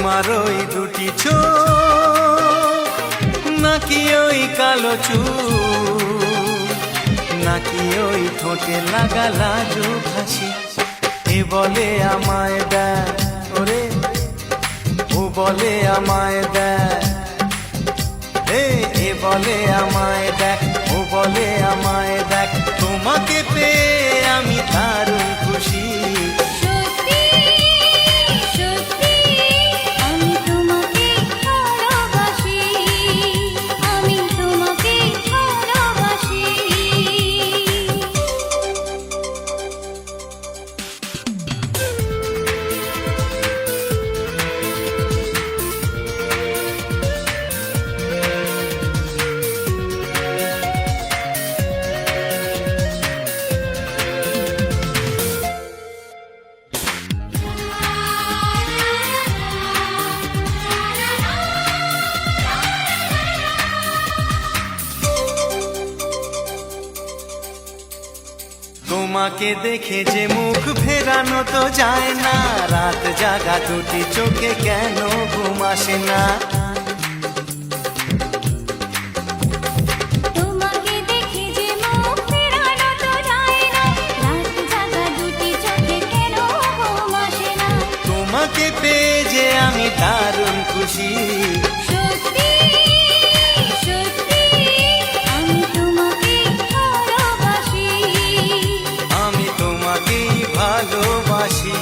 তোমার ওই দুটি চোখ, নাকি ওই কালো চুল, নাকি ওই ঠোঁটে লাগা লাজুক হাসি। এ বলে আমায় দেয় ওরে, ও বলে আমায় দেয়, এ বলে আমায় দেখ, ও বলে আমায় দেখ, তোমাকে পেয়ে আমি দারুণ খুশি। তোমাকে দেখে যে মুখ ফেরানো তো যায় না, রাত জাগা দুটি চোখে কেন ঘুম আসে না। তোমাকে দেখে যে মুখ ফেরানো তো যায় না, রাত জাগা দুটি চোখে কেন ঘুম আসে না। তোমাকে পেয়ে যে আমি দারুণ খুশি। ভালোবাসি।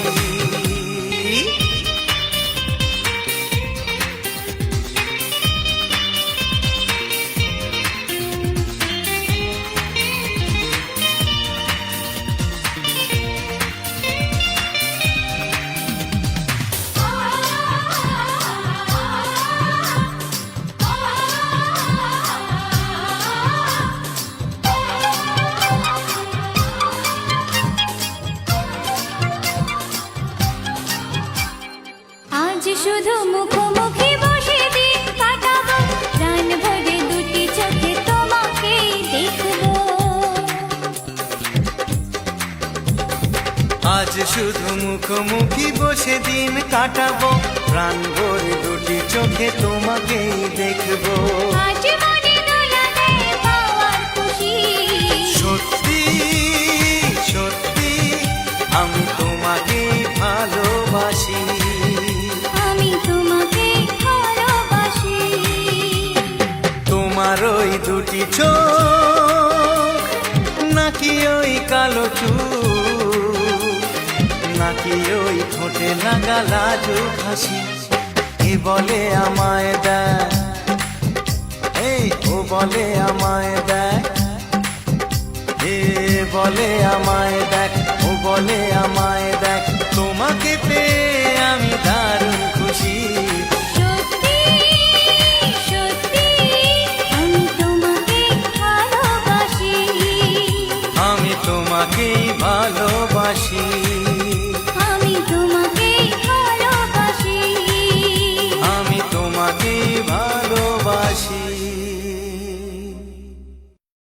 শুধু মুখোমুখি বসে দিন কাটাবো, প্রাণ ভরে দুটি চোখে তোমাকে দেখবো। আজ শুধু মুখোমুখি বসে দিন কাটাবো, প্রাণ ভরে দুটি চোখে তোমাকেই দেখবো। আজ মনে দোলা দেয় পাওয়ার খুশি। সত্যি সত্যি আমি তোমাকে ভালোবাসি। তোমার ওই দুটি চোখ, নাকি ওই কালো চুল, নাকি ওই ঠোঁটে লাগা লাজুক হাসি। এ বলে আমায় দেয়, ও বলে আমায় দেয়, এ বলে আমায় দেখ, ও বলে আমায় দেখ, তোমাকে পেয়ে আমি দারুণ খুশি। তোমাকেই